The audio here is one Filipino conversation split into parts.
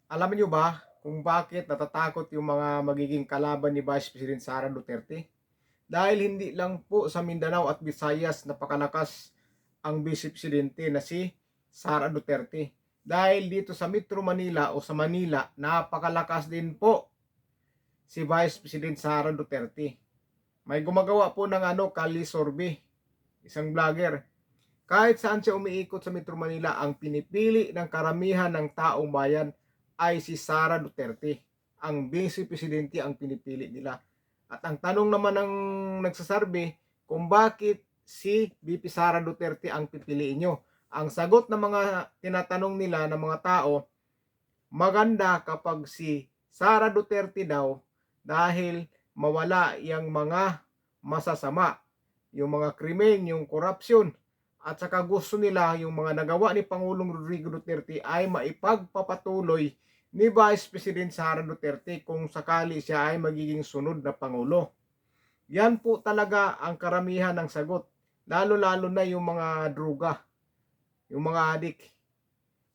Alam niyo ba kung bakit natatakot yung mga magiging kalaban ni Vice President Sara Duterte? Dahil hindi lang po sa Mindanao at Visayas napakalakas ang Vice Presidente na si Sara Duterte. Dahil dito sa Metro Manila o sa Manila, napakalakas din po si Vice President Sara Duterte. May gumagawa po ng Kali Sorbe, isang vlogger. Kahit saan siya umiikot sa Metro Manila, ang pinipili ng karamihan ng taong bayan ay si Sara Duterte. Ang Vice Presidente ang pinipili nila. At ang tanong naman ng nagsasarbe kung bakit si VP Sara Duterte ang pipiliin nyo. Ang sagot ng mga tinatanong nila ng mga tao, maganda kapag si Sara Duterte daw dahil mawala yung mga masasama, yung mga krimen, yung korupsyon, at saka gusto nila yung mga nagawa ni Pangulong Rodrigo Duterte ay maipagpapatuloy ni Vice President Sara Duterte kung sakali siya ay magiging sunod na Pangulo. Yan po talaga ang karamihan ng sagot. Lalo-lalo na yung mga druga, yung mga adik.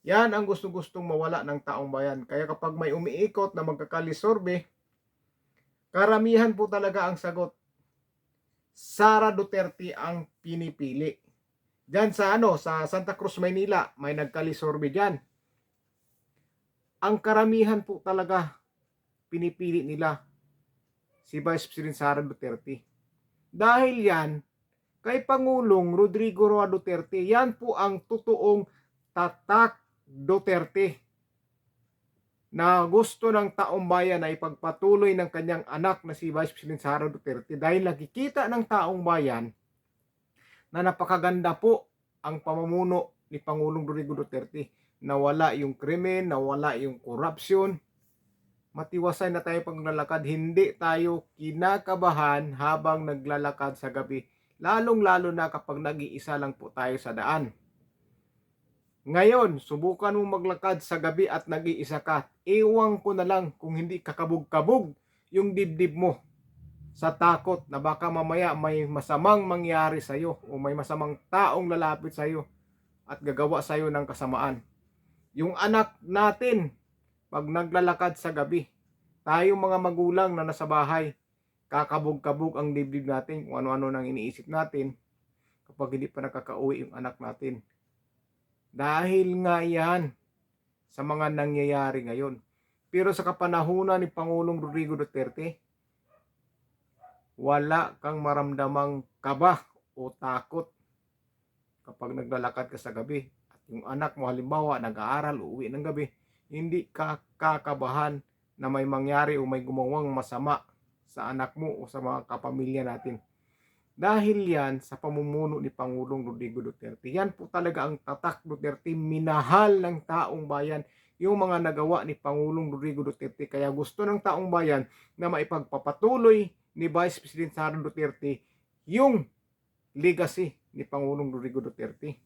Yan ang gusto-gustong mawala ng taong bayan. Kaya kapag may umiikot na magkakalisorbe, karamihan po talaga ang sagot, Sara Duterte ang pinipili. Diyan sa Santa Cruz, Maynila, may nagkalisorbe diyan. Ang karamihan po talaga pinipili nila si Vice President Sara Duterte. Dahil yan, kay Pangulong Rodrigo Roa Duterte, yan po ang totoong tatak Duterte na gusto ng taong bayan na ipagpatuloy ng kanyang anak na si Vice President Sara Duterte dahil nakikita ng taong bayan na napakaganda po ang pamumuno ni Pangulong Rodrigo Duterte. Nawala yung krimen, nawala yung korupsyon, matiwasay na tayo pag naglalakad, hindi tayo kinakabahan habang naglalakad sa gabi, lalong-lalo na kapag nag-iisa lang po tayo sa daan. Ngayon, subukan mong maglakad sa gabi at nag-iisa ka. Ewan ko na lang kung hindi kakabog-kabog yung dibdib mo sa takot na baka mamaya may masamang mangyari sa iyo o may masamang taong lalapit sa iyo at gagawa sa iyo ng kasamaan. Yung anak natin, pag naglalakad sa gabi, tayong mga magulang na nasa bahay, kakabog-kabog ang dibdib natin kung ano-ano nang iniisip natin kapag hindi pa nakakauwi yung anak natin. Dahil nga yan sa mga nangyayari ngayon. Pero sa kapanahunan ni Pangulong Rodrigo Duterte, wala kang maramdamang kaba o takot kapag naglalakad ka sa gabi. At yung anak mo halimbawa nag-aaral, uuwi ng gabi, hindi ka kakabahan na may mangyari o may gumawang masama sa anak mo o sa mga kapamilya natin. Dahil yan sa pamumuno ni Pangulong Rodrigo Duterte. Yan po talaga ang tatak Duterte. Minahal ng taong bayan yung mga nagawa ni Pangulong Rodrigo Duterte. Kaya gusto ng taong bayan na maipagpapatuloy ni Vice President Sara Duterte yung legacy ni Pangulong Rodrigo Duterte.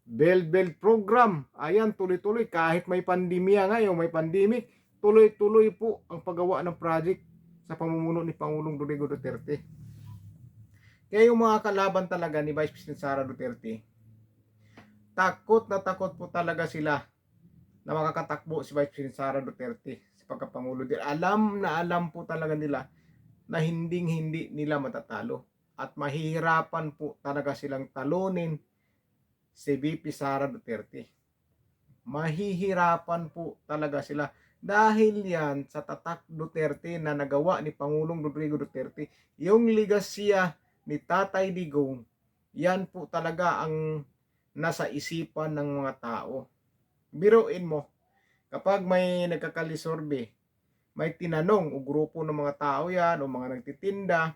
Bell program. Ayan, tuloy-tuloy. Kahit may pandemya ngayon, may pandemic, tuloy-tuloy po ang paggawa ng project sa pamumuno ni Pangulong Rodrigo Duterte. Kaya yung mga kalaban talaga ni Vice President Sara Duterte, takot na takot po talaga sila na makakatakbo si Vice President Sara Duterte sa pagkapangulo. Alam na alam po talaga nila na hindi nila matatalo at mahihirapan po talaga silang talunin si VP Sara Duterte. Mahihirapan po talaga sila dahil yan sa tatak Duterte na nagawa ni Pangulong Rodrigo Duterte, yung legasya ni Tatay Digong, yan po talaga ang nasa isipan ng mga tao. Biruin mo, kapag may nagkakalisorbe, may tinanong o grupo ng mga tao yan o mga nagtitinda,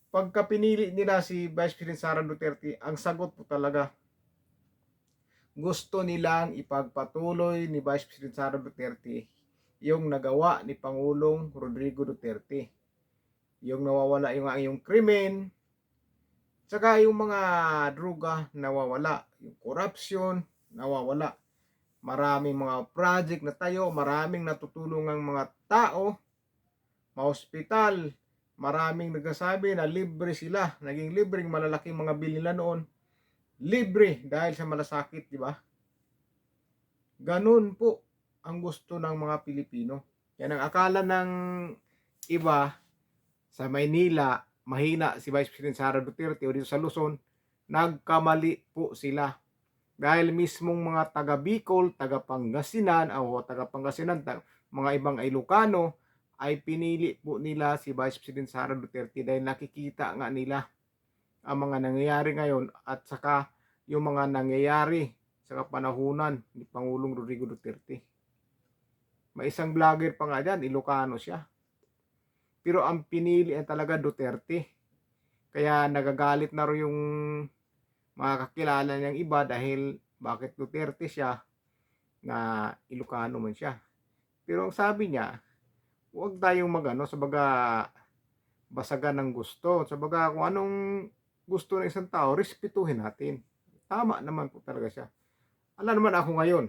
pagka pinili nila si Vice President Sara Duterte, ang sagot po talaga, gusto nilang ipagpatuloy ni Vice President Sara Duterte yung nagawa ni Pangulong Rodrigo Duterte. Yung nawawala yung krimen, saka yung mga droga nawawala, yung corruption nawawala. Maraming mga project na tayo, maraming natutulungang mga tao, ma-hospital, maraming nagsasabi na libre sila, naging libreng malalaking mga bilila noon, libre dahil sa malasakit, di ba? Ganun po ang gusto ng mga Pilipino. Yan ang akala ng iba sa Maynila, mahina si Vice President Sara Duterte o dito sa Luzon, nagkamali po sila. Dahil mismong mga taga Bicol, taga Pangasinan, mga ibang Ilocano, ay pinili po nila si Vice President Sara Duterte dahil nakikita nga nila ang mga nangyayari ngayon at saka yung mga nangyayari sa kapanahunan ni Pangulong Rodrigo Duterte. May isang vlogger pa nga dyan, Ilocano siya. Pero ang pinili ay talaga Duterte. Kaya nagagalit na rin yung mga kakilala niyang iba dahil bakit Duterte siya na Ilocano man siya. Pero ang sabi niya, huwag tayong magano sa baga basagan ng gusto. Sa baga kung anong gusto ng isang tao, respetuhin natin. Tama naman po talaga siya. Alam naman ako ngayon,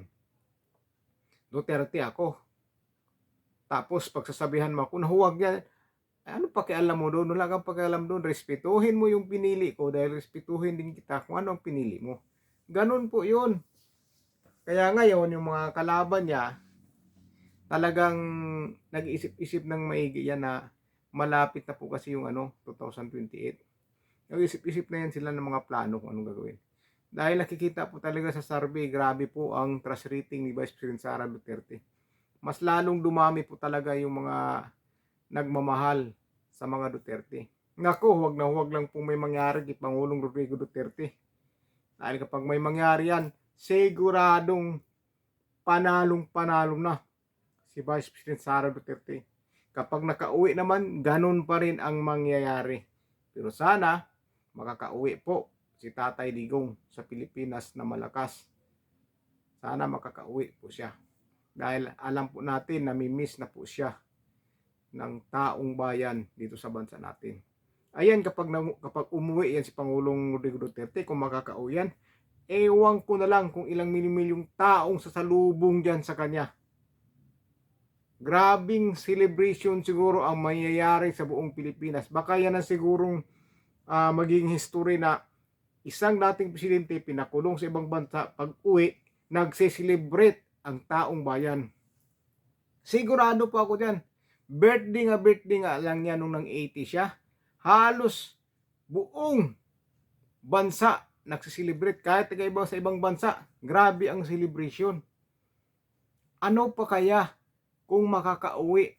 Duterte ako. Tapos pagsasabihan mo ako na huwag yan, ano pakialam mo doon? Wala kang pakialam doon. Respetuhin mo yung pinili ko dahil respetuhin din kita kung ano ang pinili mo. Ganun po yun. Kaya ngayon, yung mga kalaban niya, talagang nag-isip-isip ng maigi yan na malapit na po kasi yung 2028. Nag-isip-isip na yan sila ng mga plano kung anong gagawin. Dahil nakikita po talaga sa survey, grabe po ang trust rating ni Vice President Sara Duterte. Mas lalong dumami po talaga yung mga nagmamahal sa mga Duterte. Nako, huwag lang po may mangyari kay Pangulong Rodrigo Duterte. Dahil kapag may mangyari yan, siguradong panalong-panalo na si Vice President Sara Duterte. Kapag nakauwi naman, ganun pa rin ang mangyayari. Pero sana, makakauwi po si Tatay Digong sa Pilipinas na malakas. Sana makakauwi po siya. Dahil alam po natin, namimiss na po siya ng taong bayan dito sa bansa natin. Ayan, kapag umuwi yan si Pangulong Rodrigo Duterte, kung makakauwi yan, ewan ko na lang kung ilang milimilyong taong sasalubong dyan sa kanya. Grabing celebration siguro ang mangyayari sa buong Pilipinas. Baka yan ang sigurong maging history na isang dating presidente pinakulong sa ibang bansa, pag uwi, nagse-celebrate ang taong bayan. Sigurado po ako dyan. Birthday nga lang niya nung nang 80 siya. Halos buong bansa nagsiselebrate. Kahit taga-iba sa ibang bansa, grabe ang celebration. Ano pa kaya kung makakauwi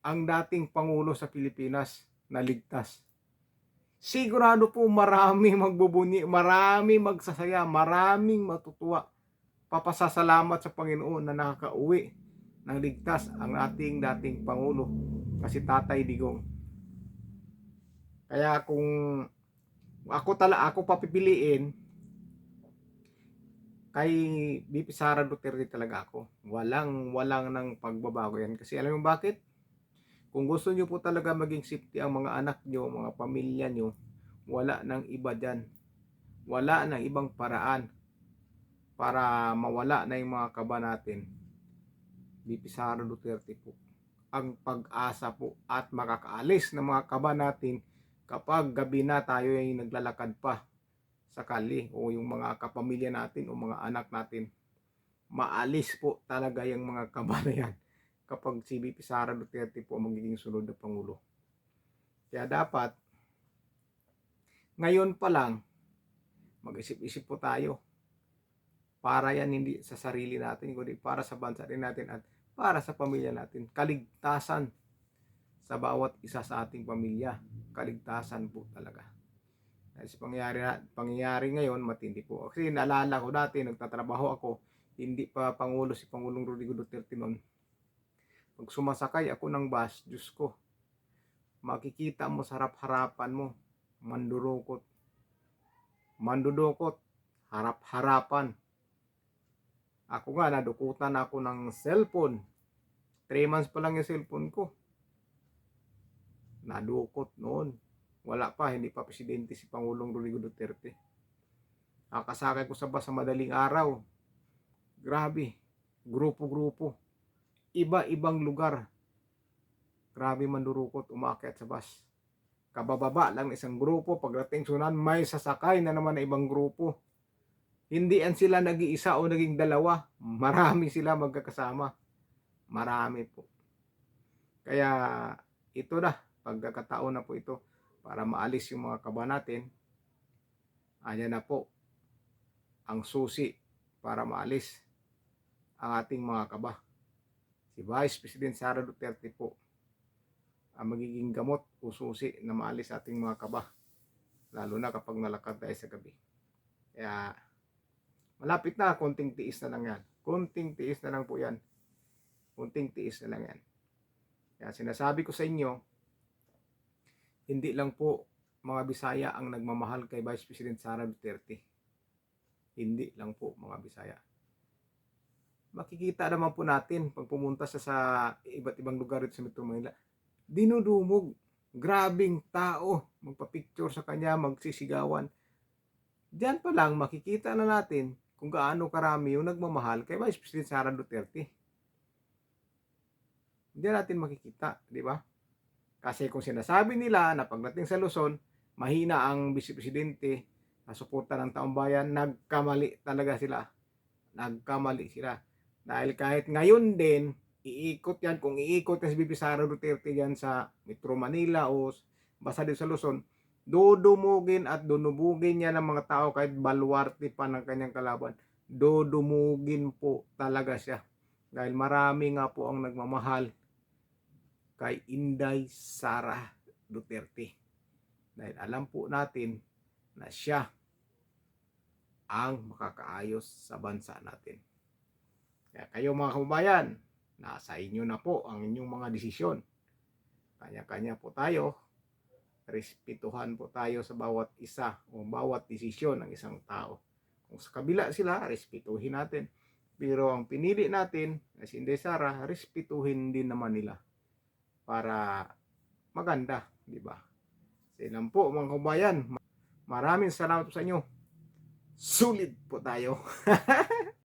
ang dating Pangulo sa Pilipinas na ligtas? Sigurado po marami magbubunyi, marami magsasaya, maraming matutuwa. Papasasalamat sa Panginoon na nakakauwi ng ligtas ang ating dating Pangulo na si Tatay Digong. Kaya kung ako papipiliin kay VP Sara Duterte talaga ako. Walang ng pagbabago yan. Kasi alam mo bakit? Kung gusto nyo po talaga maging safety ang mga anak nyo, mga pamilya nyo, wala nang iba dyan. Wala nang ibang paraan para mawala na yung mga kaba natin. VP Sara Duterte po ang pag-asa po at makakaalis ng mga kaba natin kapag gabi na tayo ay naglalakad pa sa kali o yung mga kapamilya natin o mga anak natin. Maalis po talaga yung mga kaba na yan kapag si VP Sara Duterte po ang magiging sunod na Pangulo. Kaya dapat ngayon pa lang mag-isip-isip po tayo. Para yan hindi sa sarili natin, kundi para sa bansa din natin at para sa pamilya natin. Kaligtasan sa bawat isa sa ating pamilya. Kaligtasan po talaga. Dahil sa pangyayari ngayon, matindi po. Kasi naalala ko dati, nagtatrabaho ako, hindi pa Pangulo si Pangulong Rodrigo Duterte noon. Pag sumasakay ako ng bus, Diyos ko, makikita mo sa harap-harapan mo, mandudukot, harap-harapan. Ako nga, nadukutan ako ng cellphone. 3 months pa lang yung cellphone ko. Nadukot noon. Wala pa, hindi pa presidente si Pangulong Rodrigo Duterte. Nakasakay ko sa bus sa madaling araw. Grabe, grupo-grupo. Iba-ibang lugar. Grabe mandurukot, umakyat sa bus. Kabababa lang isang grupo, pagdating sunan may sasakay na naman na ibang grupo. Hindi yan sila nag-iisa o naging dalawa. Marami sila magkakasama. Marami po. Kaya ito na, pagkakataon na po ito para maalis yung mga kaba natin. Ayan na po ang susi para maalis ang ating mga kaba. Si Vice President Sara Duterte po ang magiging gamot o susi na maalis ating mga kaba. Lalo na kapag nalakad tayo sa gabi. Kaya malapit na, konting tiis na lang yan. Konting tiis na lang po yan. Konting tiis na lang yan. Kaya sinasabi ko sa inyo, hindi lang po mga Bisaya ang nagmamahal kay Vice President Sara Duterte. Hindi lang po mga Bisaya. Makikita naman po natin pag pumunta sa iba't ibang lugar dito sa Metro Manila. Dinudumog. Grabing tao. Magpa-picture sa kanya, magsisigawan. Diyan pa lang makikita na natin kung gaano karami yung nagmamahal kay Vice President Sara Duterte. Diyan natin makikita, di ba? Kasi kung sinasabi nila na pagdating sa Luzon, mahina ang Vice Presidente na suporta ng taong bayan, nagkamali talaga sila. Nagkamali sila. Dahil kahit ngayon din, iikot yan, kung iikot yan si BP Sara Duterte yan sa Metro Manila o basta din sa Luzon, dudumugin at dunubugin niya ng mga tao kahit baluarte pa ng kanyang kalaban. Dudumugin po talaga siya. Dahil marami nga po ang nagmamahal kay Inday Sara Duterte. Dahil alam po natin na siya ang makakaayos sa bansa natin. Kaya kayo mga kababayan, nasa inyo na po ang inyong mga desisyon. Kanya-kanya po tayo. Respetuhan po tayo sa bawat isa o bawat desisyon ng isang tao. Kung sa kabila sila, respetuhin natin. Pero ang pinili natin, na si Inday Sara, respetuhin din naman nila para maganda, di ba? Silang po mga kababayan. Maraming salamat po sa inyo. Sulit po tayo.